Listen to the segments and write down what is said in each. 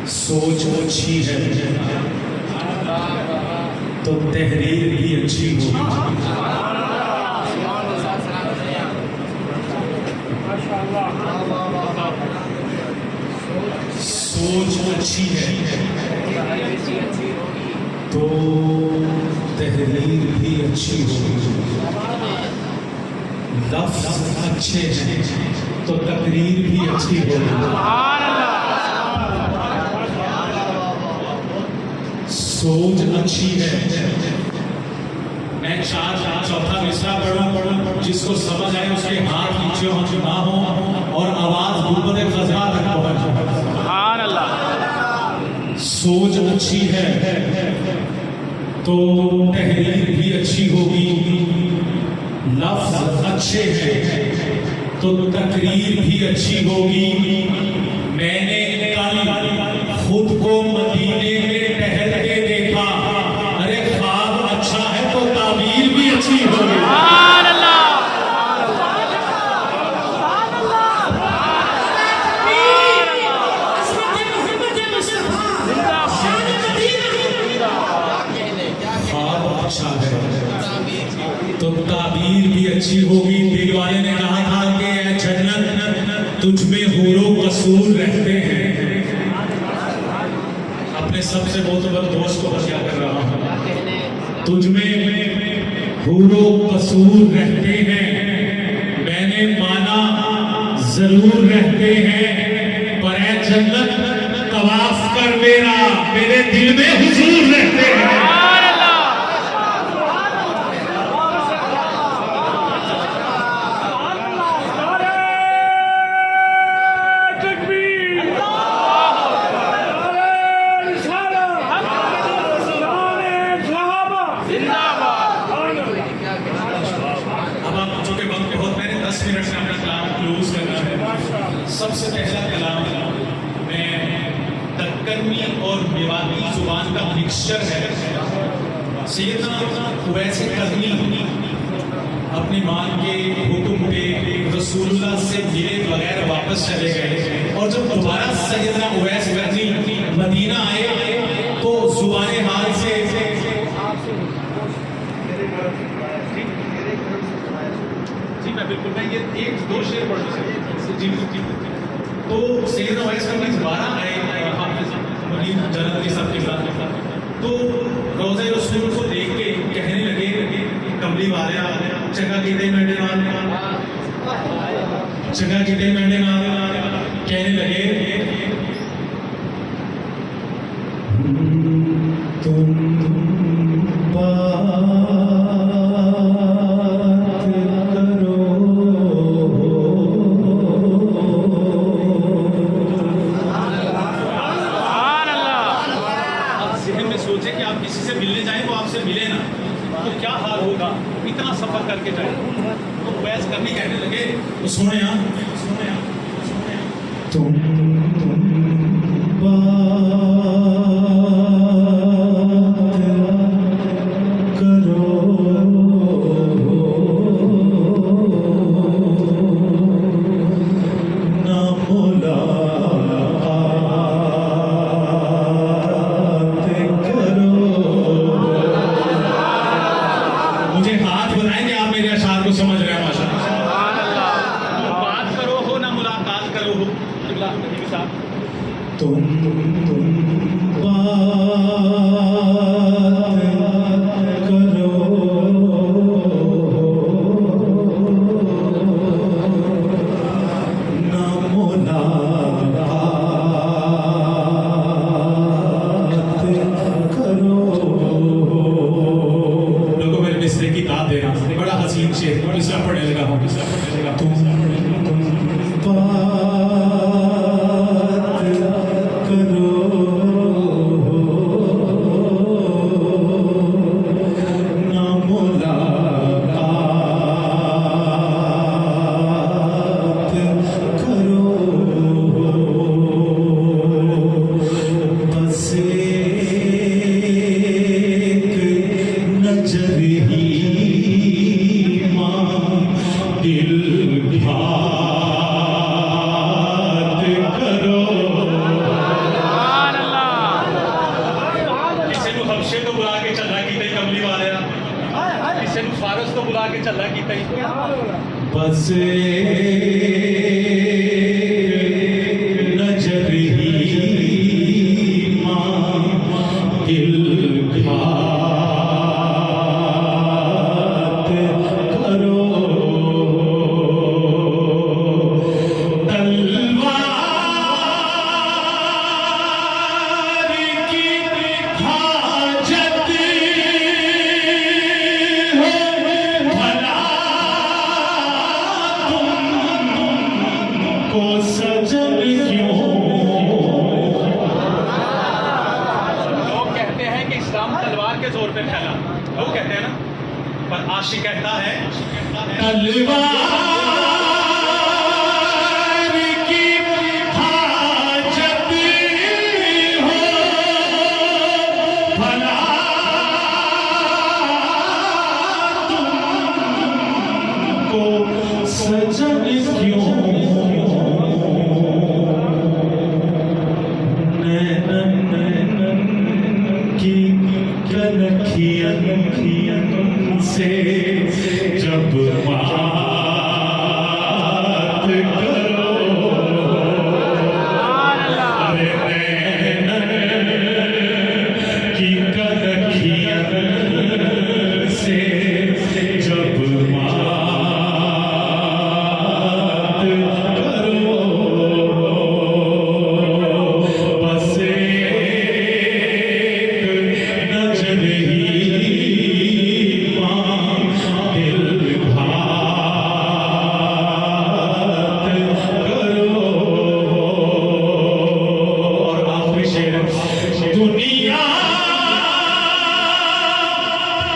सोच अच्छी है तो तहरीर भी अच्छी होगी। सोच अच्छी है तो तहरीर भी अच्छी होगी। लफ्ज़ अच्छे हैं तो तकरीर भी अच्छी होगी। सोच अच्छी है। मैं चौथा मिसरा पढ़ूं, जिसको समझ आए उसके हाथ नीचे ना हो और आवाज गुंबद ख़ज़ा तक पहुंचे। सोच अच्छी है तो तहरीर भी अच्छी होगी। लफ्ज़ अच्छे हैं तो तकरीर भी अच्छी होगी। मैंने कल खुद को मदीने में टहलते देखा। अरे ख्वाब अच्छा है तो ताबीर भी अच्छी होगी। ख्वाब अच्छा है तो ताबीर भी अच्छी होगी। दिल वाले ने कहा था कि ऐ जन्नत तुझ में हूरो कसूर रहते हैं। अपने सबसे मोतबर दोस्त को क्या कर रहा हूं, तुझ में हूरो कसूर रहते हैं। मैंने माना जरूर रहते हैं, पर ऐ जन्नत तवाफ कर मेरे दिल में हुजूर रहते हैं। सबसे पहला कलाम में दक्कनी और मेवाती जुबान का मिक्सचर है। सैयदना उवैस कर्नी अपनी मां के हुक्म पे रसूलुल्लाह से मिले बगैर वापस चले गए, और जब दोबारा सैयदना उवैस कर्नी मदीना आए तो जुबान हाल से जी मैं बिल्कुल मैं ये एक दो शेर पढ़ सकता जी। तो सैयदना उवैस कर्नी दोबारा आए जन्नती साहब के साथ, तो रोज़े रसूल को देख के कहने लगे कमली वाले चंगा कीते मेरे नाल, चंगा कीते मेरे नाल, कहने लगे तुम इतना सफर करके जाए। तो उवैस कर्नी कहने लगे तो सुने तुम बात करो ना मुलाकात करो। मुझे हाथ बनाएंगे आप मेरे अशार को समझ रहे हैं माशाअल्लाह। बात करो हो ना मुलाकात करो हो। तुम बात करो ना मुलाकात करो। की दाद दे रहा हूँ, बड़ा हसीन शेर मिसरा पढ़ने लगा हूँ। तुम बात करो ਕੀਤਾ ਜੀ। बस नजर ही मां दिल घात करो, तलवार की हाजत हो भला को सजन क्यों। लोग कहते हैं कि इस्लाम तलवार के जोर पे फैला, लोग कहते हैं ना, पर आशिक कहता है तलवार की हाजत हो भला तुमको सजन क्यों। की कनखियन से जब बात करो, अरे नैनन की कनखियन से जब बात करो, बस नजर ही मां दिल घात करो। और आखिरी शेर, दुनिया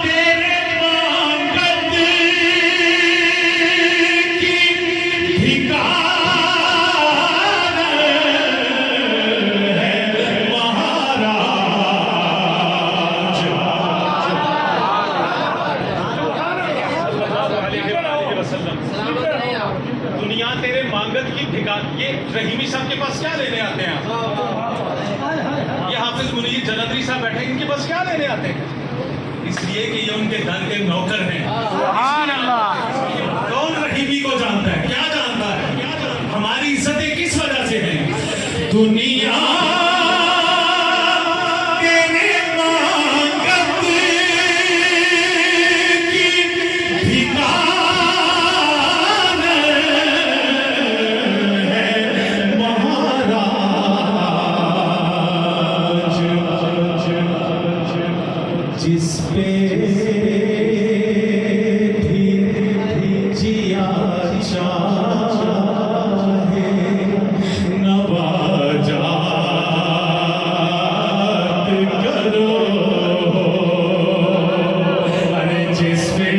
तेरे मांगत की भिकार है महाराज। दुनिया तेरे मांगत की ठिकान। ये रहीमी साहब के पास क्या लेने आते हैं आप? ये हाफिज मुनीर जलंधरी साहब बैठे हैं, इनके पास क्या लेने आते हैं? इसलिए कि ये उनके दर के नौकर हैं। कौन रहीमी को जानता है, क्या जानता है? हमारी इज्जतें किस वजह से हैं? दुनिया तेरे मांगत की भिकार है महाराज। जिस पे भी जिया चाहे नवाजात करो, अरे जिस पे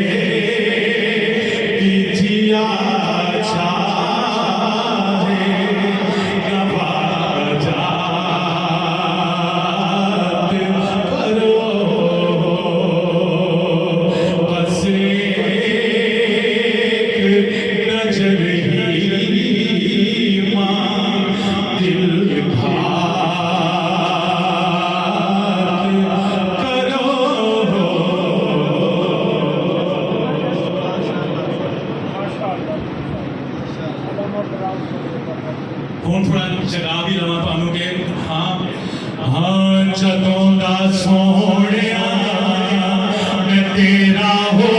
भी जिया चाहे नवाजात करो, बस एक नजर ही मां दिल घात करो। कौन थोड़ा जगह भी लवा पानू के। हाँ हाँ जदों दा सोहणिया मैं तेरा हो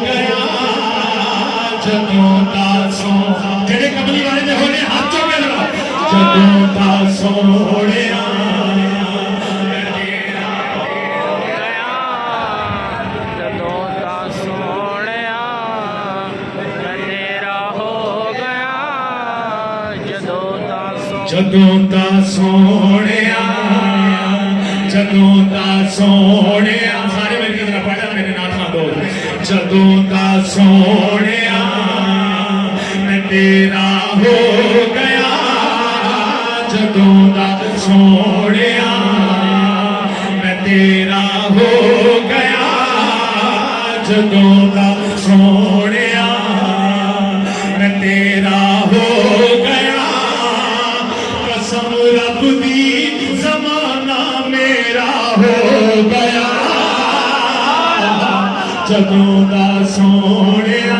गया, जदों दा सो जेड़े कमली वाले ने होने हाथ चुक के लगा, जदों दा सोहणिया मैं तेरा हो गया, ਜਦੋਂ ਦਾ ਸੋਹਣਿਆ ਮੈਂ ਤੇਰਾ ਹੋ ਗਿਆ, ਜਦੋਂ ਦਾ ਜਦੋਂ ਦਾ ਸੋਹਣਿਆ, ਜਦੋਂ ਦਾ ਸੋਹਣਿਆ, ਸਾਰੇ ਮੇਰੇ ਨਾਲ ਪੜ੍ਹਦਾ ਮੇਰੇ ਨਾਲ ਖਾਂ ਦੋ, ਜਦੋਂ ਦਾ ਸੋਹਣਿਆ ਮੈਂ ਤੇਰਾ ਹੋ ਗਿਆ, ਜਦੋਂ ਦਾ ਸੋਹਣਿਆ ਮੈਂ ਤੇਰਾ ਹੋ ਗਿਆ, ਜਦੋਂ ਦਾ ਸੋਹਣਿਆ ਮੈਂ ਤੇਰਾ ਹੋ ਗਿਆ, कसम रब दी जमाना मेरा हो गया, जदों दा सोहणिया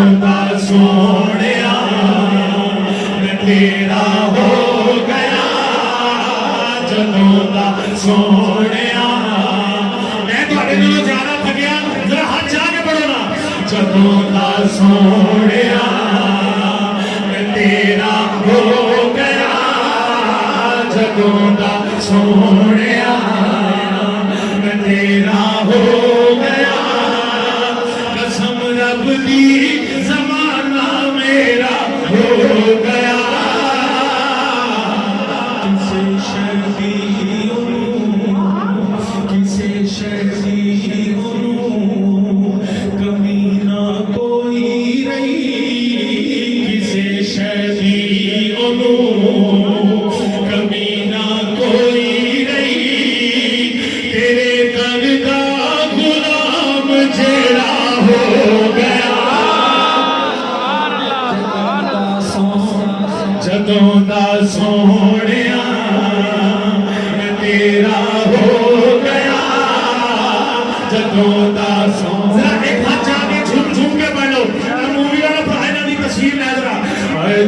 ਜਦੋਂ ਦਾ ਸੋਹਣਿਆ ਮੈਂ ਤੇਰਾ ਹੋ ਗਿਆ ਜਦੋਂ ਦਾ ਸੋਹਣਿਆ ਮੈਂ ਤੁਹਾਡੇ ਨਾਲੋਂ ਜ਼ਿਆਦਾ ਥੱਕਿਆ ਜ਼ਰਾ ਹੱਥ ਜਾ ਕੇ ਪੜੋ ਨਾ ਜਦੋਂ ਦਾ ਸੋਹਣਿਆ ਮੈਂ ਤੇਰਾ ਹੋ ਗਿਆ ਜਦੋਂ ਦਾ ਸੋਹਣਿਆ मैं तेरा हो गया कसम रब दी जमाना मेरा हो गया किसे शर्दी किसे शर्दी कमी ना कोई रही किसे शर्दी कमी ना कोई ਜਦੋਂ ਦਾ ਸੋਹਣਿਆ ਮੈਂ ਤੇਰਾ ਹੋ ਗਿਆ ਜਦੋਂ ਦਾ ਸੋਹਣਿਆ ਇੱਕ ਹੱਥ ਜਾ ਕੇ ਝੂਮ ਝੂਮ ਕੇ ਪੜੋ ਮੂਵੀ ਵਾਲਾ ਭਾਈਨਾ ਦੀ ਤਸਵੀਰ ਲੈ ਜਰਾ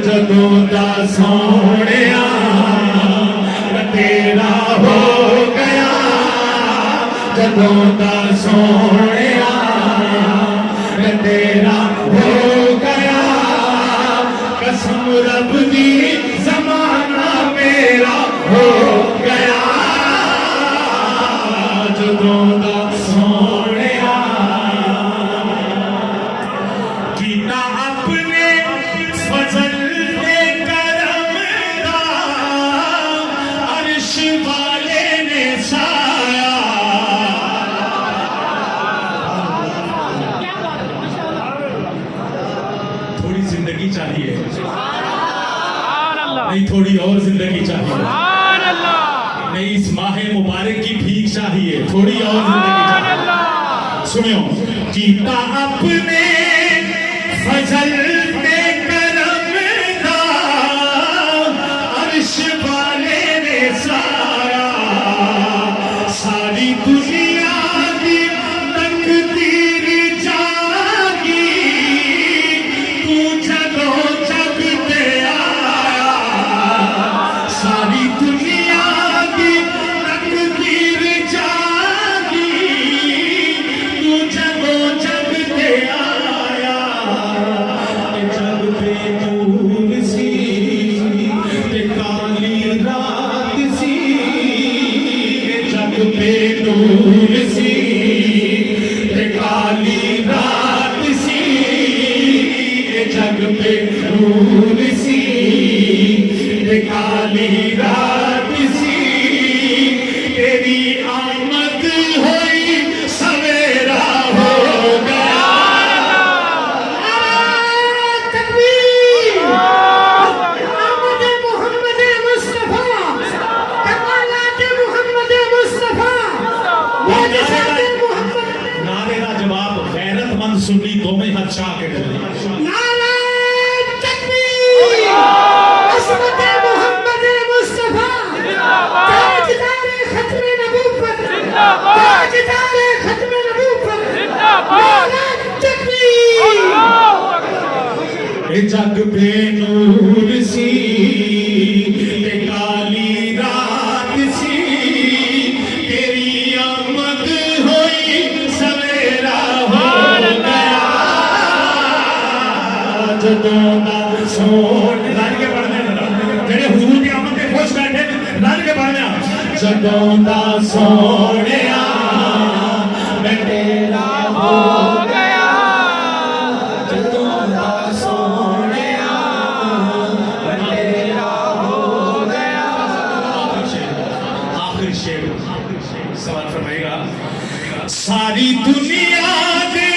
ਜਦੋਂ ਦਾ ਸੋਹਣਿਆ ਮੈਂ ਤੇਰਾ ਹੋ ਗਿਆ ਜਦੋਂ ਦਾ ਸੋਹਣਿਆ मैं तेरा हो गया कसम रब दी जमाना मेरा हो गया ਜਦੋਂ ਦਾ ਸੋਹਣਿਆ ਕੀਤਾ ਆਪਣੇ ਫਜ਼ਲ ਤੇ ਕਰਮ ਦਾ ਅਰਸ਼ ਵਾਲੇ ਨੇ ਸਾਇਆ थोड़ी जिंदगी चाहिए नहीं थोड़ी और जिंदगी चाहिए नहीं इस माह मुबारक की भीख चाहिए थोड़ी और जिंदगी चाहिए सुनियो कीता अपने फजल पे करम दा अर्श वाले ने साया सारी दुनिया की तकदीर जागी सारी दुनिया की तकदीर जागी तू जगो जग पे आया जग पे दूर सी ते काली रात सी जग पे दूर सी ते काली रात सी जग पे दूर सी काली रात सी तेरी आमद हुई सवेरा हो गया तकबीर आमद मोहम्मद मुस्तफा कमालात मोहम्मद मुस्तफा मोहम्मद नारे का जवाब गैरतमंद सुन्नी दोवें हाथ चाह के नारा तकबीर मोहम्मद मुस्तफा ताजदार खत्म नबूवत ताजदार खत्म नबूवत नारा तकबीर ए जग पे नूर सी ते काली रात सी तेरी आमद हुई सवेरा हो गया ਜਦੋਂ ਦਾ ਸੋਹਣ ਰੱਜ ਕੇ ਪੜ੍ਹਦੇ ਜਿਹੜੇ ਹਜ਼ੂਰ ਦੀ ਆਮਦ ਤੇ ਖੁਸ਼ ਬੈਠੇ ਰੱਜ ਕੇ ਪੜ੍ਹਦੇ ਜਦੋਂ ਦਾ ਸੋਹਣਿਆ ਮੈਂ ਤੇਰਾ ਹੋ ਗਿਆ ਜਦੋਂ ਦਾ ਸੋਹਣਿਆ ਮੈਂ ਤੇਰਾ ਹੋ ਗਿਆ ਆਖਰੀ ਸ਼ੇਰ सवाल फरमाएगा सारी दुनिया दे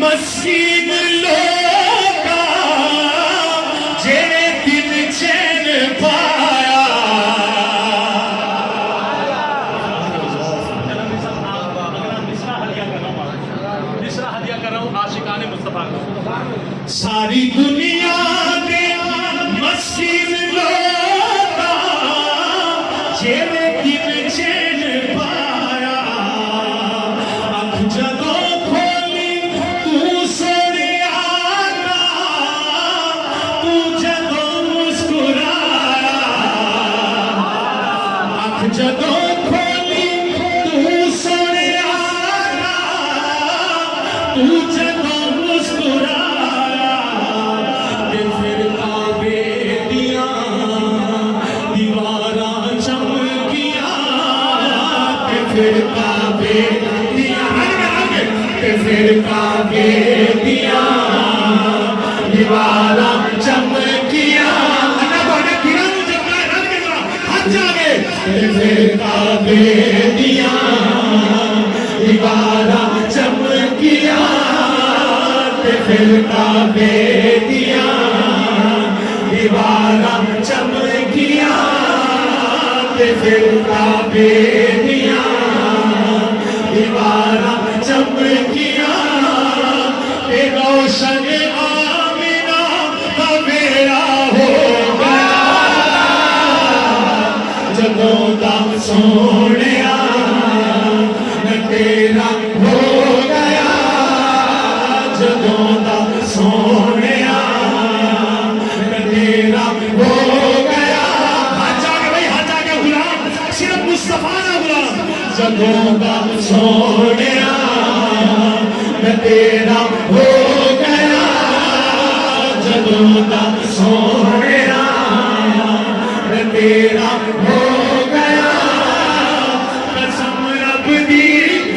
मसीन लोगा जेने दिल चैन पाया सारी दुनिया दे मसीन लोगा जेने दिल चैन पाया अख जदों खोली तू सोनिया फिर काबे दिया फिर काबे दिया दीवारा चमकिया अल्लाह को ने किरा नु चमका रन के हाथ जागे फिर काबे दिया दीवारा चमकिया फिर काबे दिया दीवारा चमकिया फिर काबे दिया दीवारा चमकिया रोशन आमिना का बेड़ा हो गया जदों दा सोहणिया तेरा हो गया जदों दा सोहणिया तेरा हो गया हाथ जाके भाई हाथ जाके गुलाम सिर्फ मुस्तफा ना गुलाम जदों दा सोहणिया तेरा हो गया जदों दा सोहणिया तेरा हो गया कसम रब दी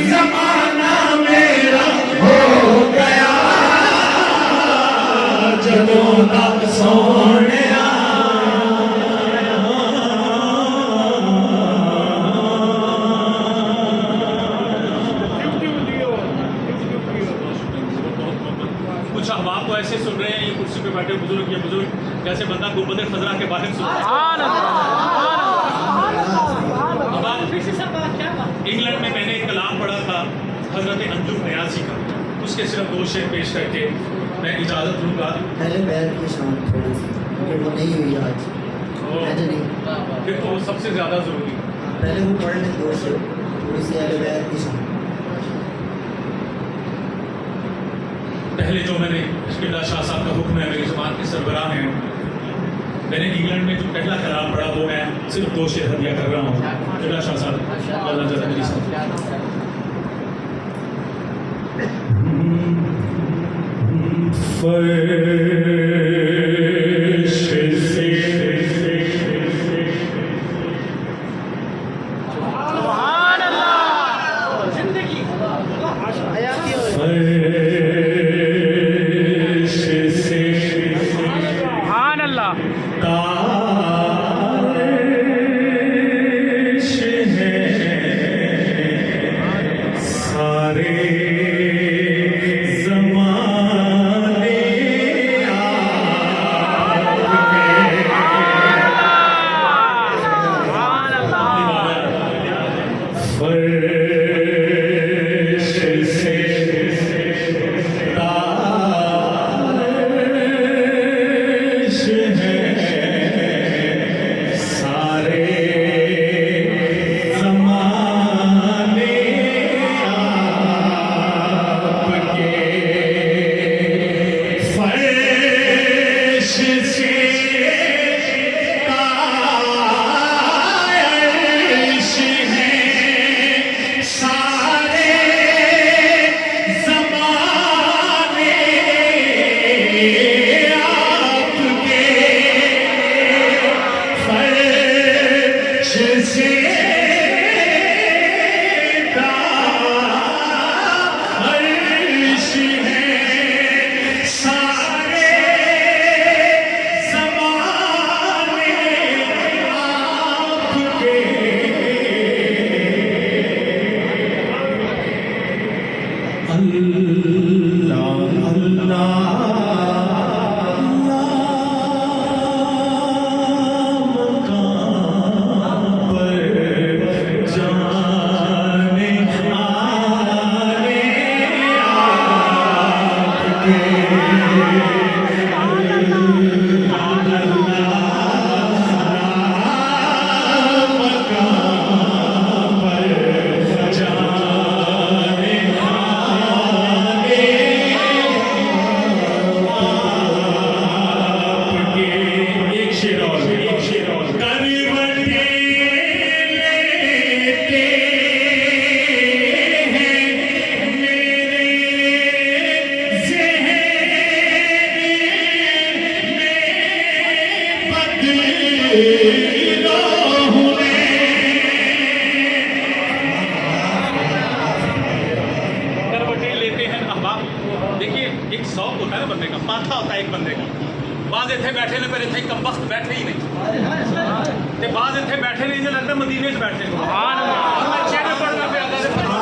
ज़माना मेरा हो गया जदों दा सोहणिया कुछ अहबाब तो ऐसे सुन रहे हैं ये कुर्सी पे बैठे बुजुर्ग ये बुजुर्ग जैसे बंदा गुंबद खजरा के बाहर सुन रहा है। इंग्लैंड में मैंने एक कलाम पढ़ा था हजरत अंजुम न्यासी का, उसके सिर्फ 2 शेर पेश करके मैं इजाज़त लूँगा। पहले पैर की शान थोड़ी सी क्योंकि वो नहीं हुई आज ऐसे नहीं फिर तो वो सबसे ज़्यादा ज़रूरी है। पहले वो पढ़ लें 2 शेर थोड़ी सी पहले पैर की शान पहले जो मैंने किबला शाह साहब का हुक्म है, मेरी ज़बान के सरबराह हैं, मैंने इंग्लैंड में जो पहला कलाम पढ़ा वो मैं सिर्फ 2 शेर हदिया कर रहा हूँ। किबला शाह साहब अल्लाह जज़ा मेरी साहब फर्श से फर्श से सुभान अल्लाह तारिश है सारे ज़माने सुभान अल्लाह फर्श से तारिश है सारे ज़माने आपके फर्श से तारिश है सारे ज़माने आपके फर्श से तारिश है सारे ज़माने आपके अल्लाह अल्लाह मकाम पर जाने आने आपके मकाम पर जाने आपके एक शेर और करवटें लेते हैं मेरे ज़हन में बदलों में माथा होता है एक बंदे का। बाज इतने बैठे ने, पर इतने कम वक्त बैठे ही नहीं, ते बाज इतने बैठे नहीं जो लगता मदीने च बैठे। मैं चेहरे पढ़ना पे अल्लाह दे फजल,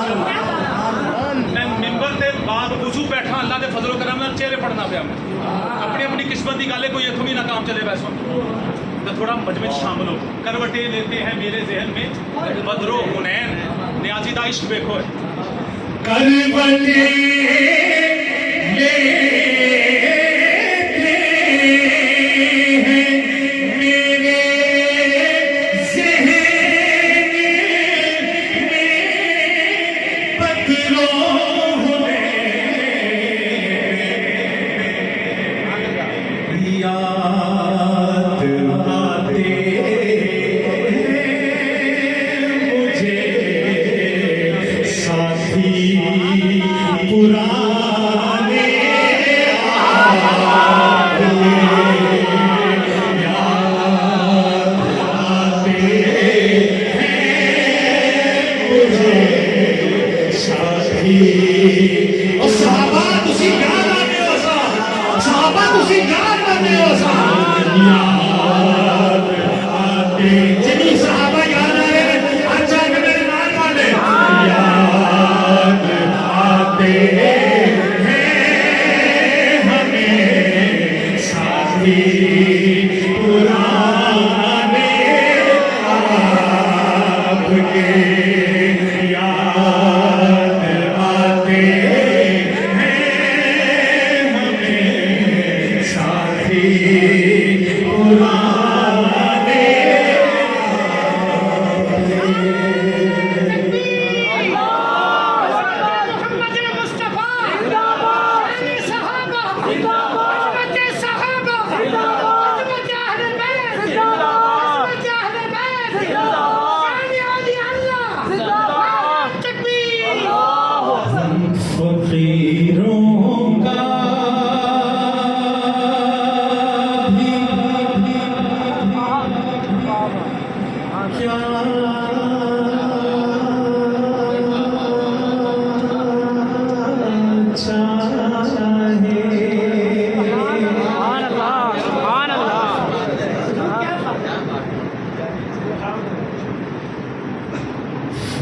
मैं मिंबर ते बाद वजू बैठा अल्लाह दे फजल करम नाल चेहरे पढ़ना पे। अपनी अपनी किस्मत की गल है, कोई इथों भी ना काम चले वैसे तो थोड़ा मजमे शामिल हो। करवटे लेते हैं मेरे जहन में बदरो हुनैन, न्याजी दा इश्क देखो है। करवटे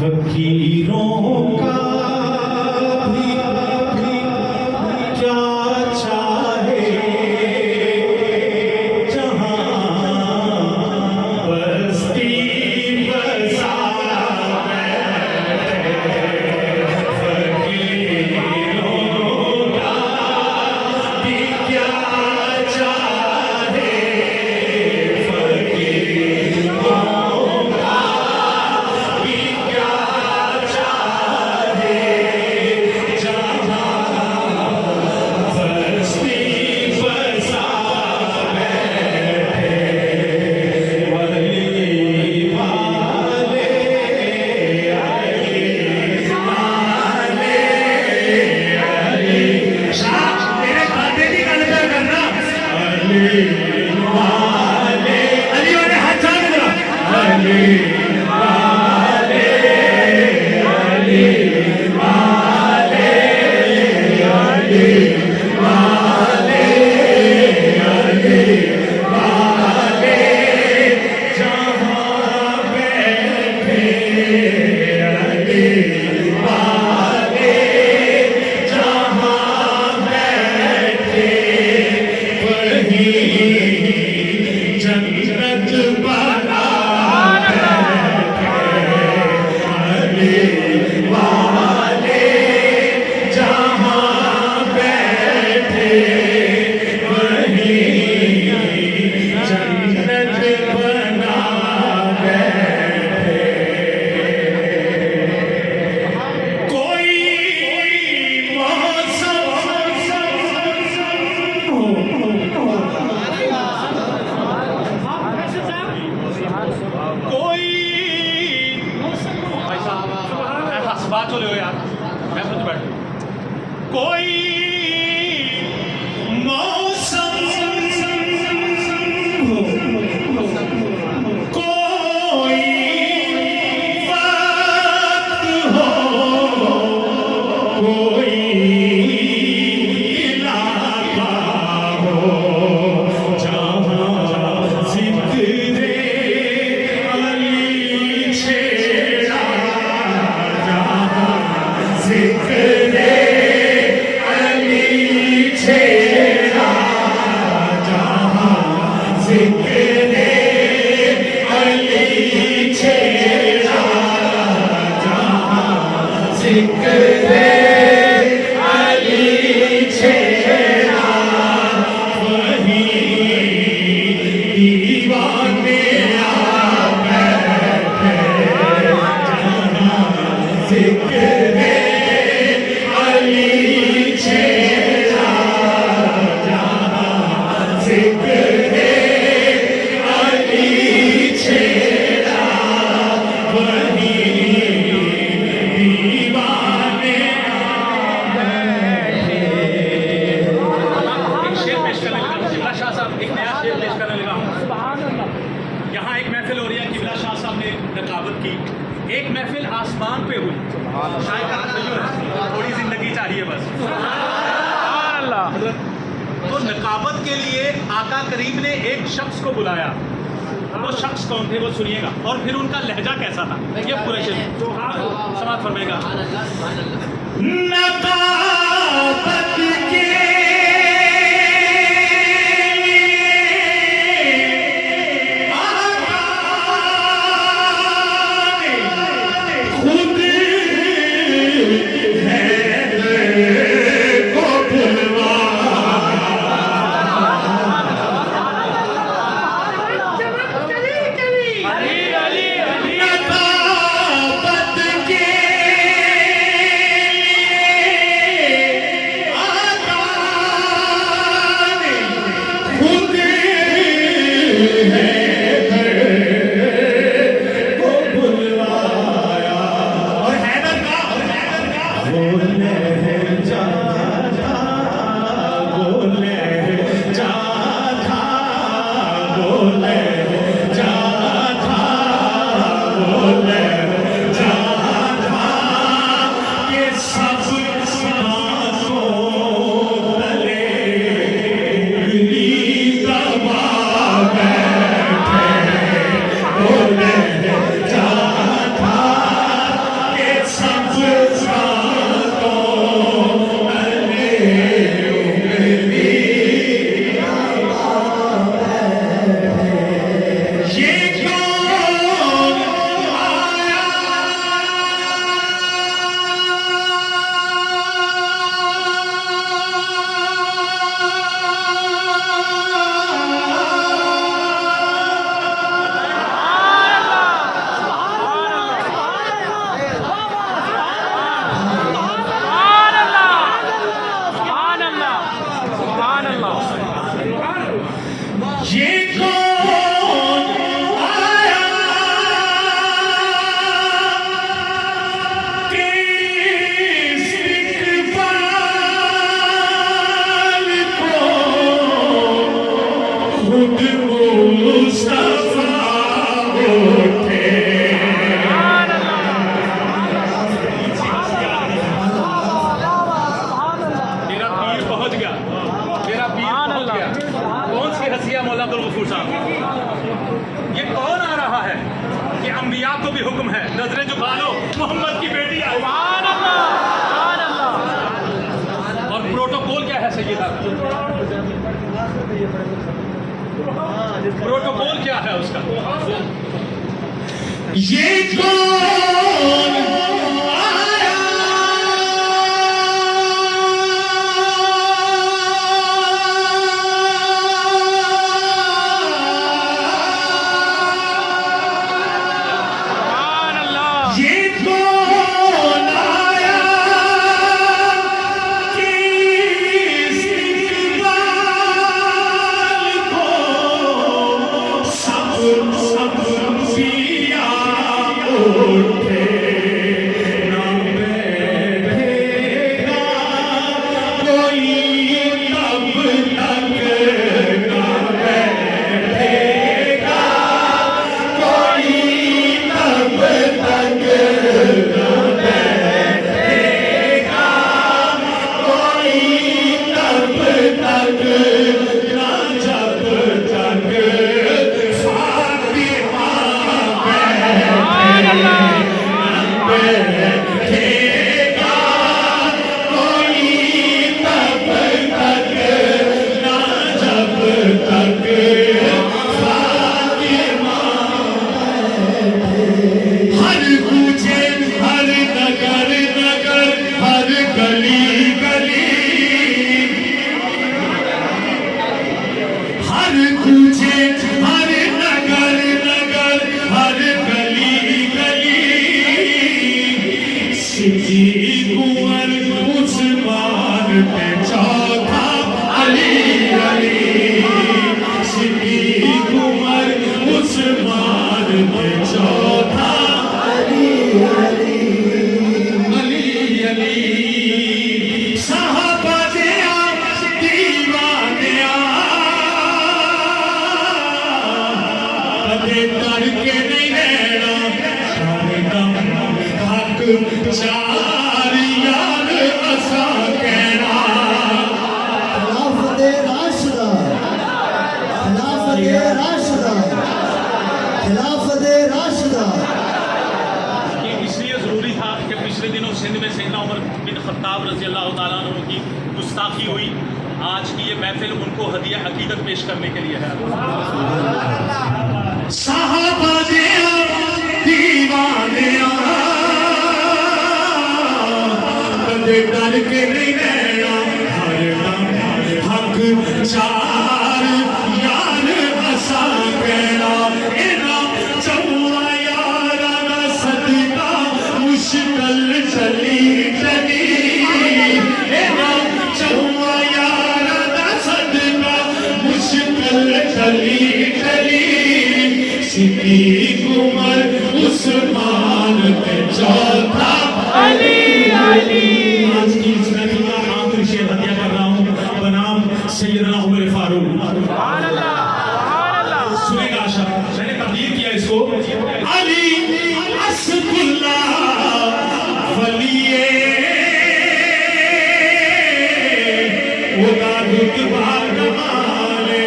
फकीरों का भी क्या चाहे, जहां बस्ती बसा फकीरों का भी क्या चाहे, फकीरों बात चले हो यार, मैं सोच बैठ कोई मौसम कोई वक्त हो, कोई इलाका जिक्रे अली छेड़ा जहाँ जिक्रे अली छेड़ा जहाँ जिक्रे अली छेड़ा वही दीवाने आ बैठे जहाँ जिक्रे अली छेड़ा जहाँ जिक्रे अली छेड़ा वही दीवाने एक शेर पेश करने लगा किबला शाह साहब, एक नया शेर पेश करने लगा। यहाँ एक महफिल हो रही है, किबला शाह साहब ने नकाबत की। एक महफिल आसमान पे हुई, शायद का तखय्युल है, थोड़ी जिंदगी चाहिए बस। तो नकाबत के लिए आका करीम ने एक शख्स को बुलाया। वो शख्स कौन थे वो सुनिएगा, और फिर उनका लहजा कैसा था ये पूरे शेर समाप्त फरमाएगा। नकाबत के खुद हैदर को नकाबत के आका ने खुद हैदर को बुलवाया। और हैदर का वो लहजा था, वो लहजा था, वो लहजा था, वो लहजा था कि सब सांसों तले उंगली दबा बैठे। वो लहजा था कि सब सांसों तले उंगली ये कौन आया ये कौन आया कि इस्तकबाल को खुद मुस्तफा उठे। मेरा पीर पहुंच गया, मेरा पीर पहुंच गया। कौन सी हसिया मौला अब्दुल गफूर साहब, ये कौन आ रहा है कि अंबिया को भी हुक्म है नजरें झुका लो, मोहम्मद की बेटी आई। और प्रोटोकॉल क्या है सैयदा, प्रोटोकॉल क्या है उसका? ये कौन आया ये कौन आया कि इस्तकबाल को सब पिया सिद्दीक उमर उस्मान पे चौथा अली अली सिद्दीक उमर उस्मान पे चौथा अली अली साहबा दिया दीवानिया कदे करके नहीं रहना हरदम हक चार यार असा कहना खिलाफत राशिदा खिलाफत राशिदा खिलाफत राशिदा कि इसलिए ज़रूरी था कि पिछले दिनों सिंध में सैयदना उमर बिन खत्ताब रज़ी अल्लाह तआला अन्हु की गुस्ताखी हुई। आज की ये महफिल उनको हदिया अकीदत पेश करने के लिए है। साहबा दिया दीवानिया कदे डर के नहीं रहना हरदम हक चार यार असा कहना इना चौवा यारा दा सदका मुश्किल चली चली इना चौवा यारा दा सदका मुश्किल चली चली सिद्दीक उमर उस्मान पे चौथा अली अली आज की इस महफिल का आखिरी शेर हदिया कर रहा हूँ बनाम सैयदना उमर फारूक। सुभान अल्लाह सुभान अल्लाह सुनेगा आशा मैंने तब्दील किया इसको अली असदुल्लाह वलिये खुदा रुतबा कमाले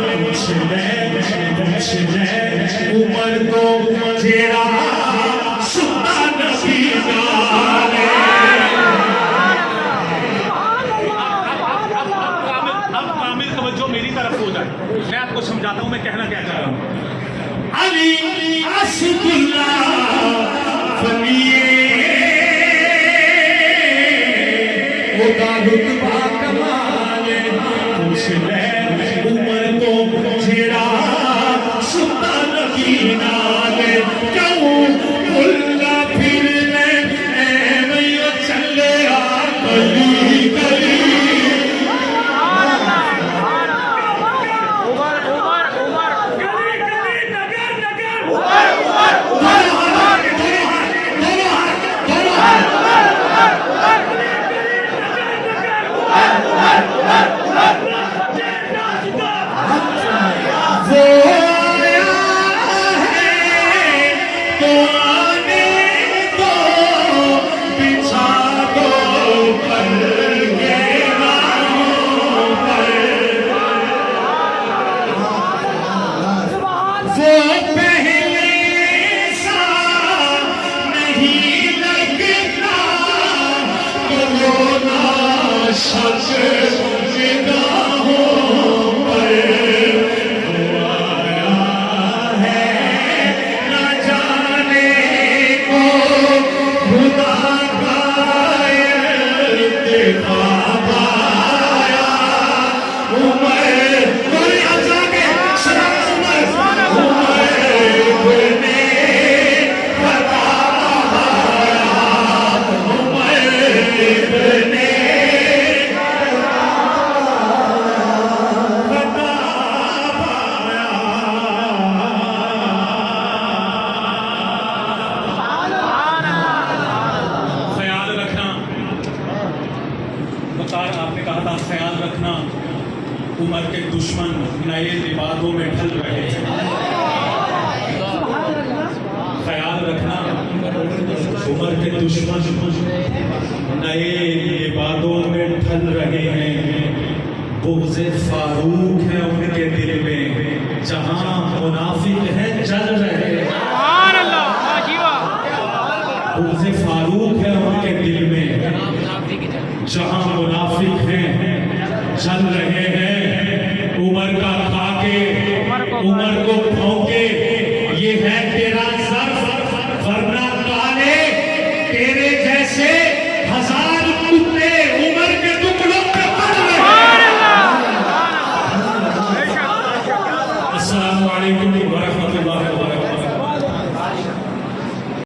पूछ ले उमर को जेरा सुता नबी नाले अब कामिल तवज्जो मेरी तरफ हो जाए, मैं आपको समझाता हूँ मैं कहना क्या चाह रहा हूँ। अली असदुल्लाह वलिये खुदा रुतबा कमाले पूछ ले उमर को जेरा सुता नबी नाले क्यों उल्ला फिरने एवं यो चले आ गली गली उमर उमर उमर वो आया है तो आने दो बिछा दो पर के राहों पर वो पहले सा नहीं लगता तो वो ना सच निगाहों पर वो आया है न जाने को खुदा का इल्तिफ़ात आया उमर कोई आजाके सलाम उमर इब्ने खत्ताब आया उमर इब्ने ख्याल रखना, बकार आपने कहा था ख्याल रखना उमर के दुश्मन नए लिबादों में ढल रहे थे। ख्याल रखना उमर के दुश्मन नए लिबादों में ढल रहे हैं। बुग़्ज़ फारूक है उनके दिल में जहां मुनाफिक है जल रहे हैं। सुभान अल्लाह वाह बुग़्ज़ फारूक है उनके दिल में जहां मुनाफिक हैं जल रहे हैं। उमर का खाके उमर को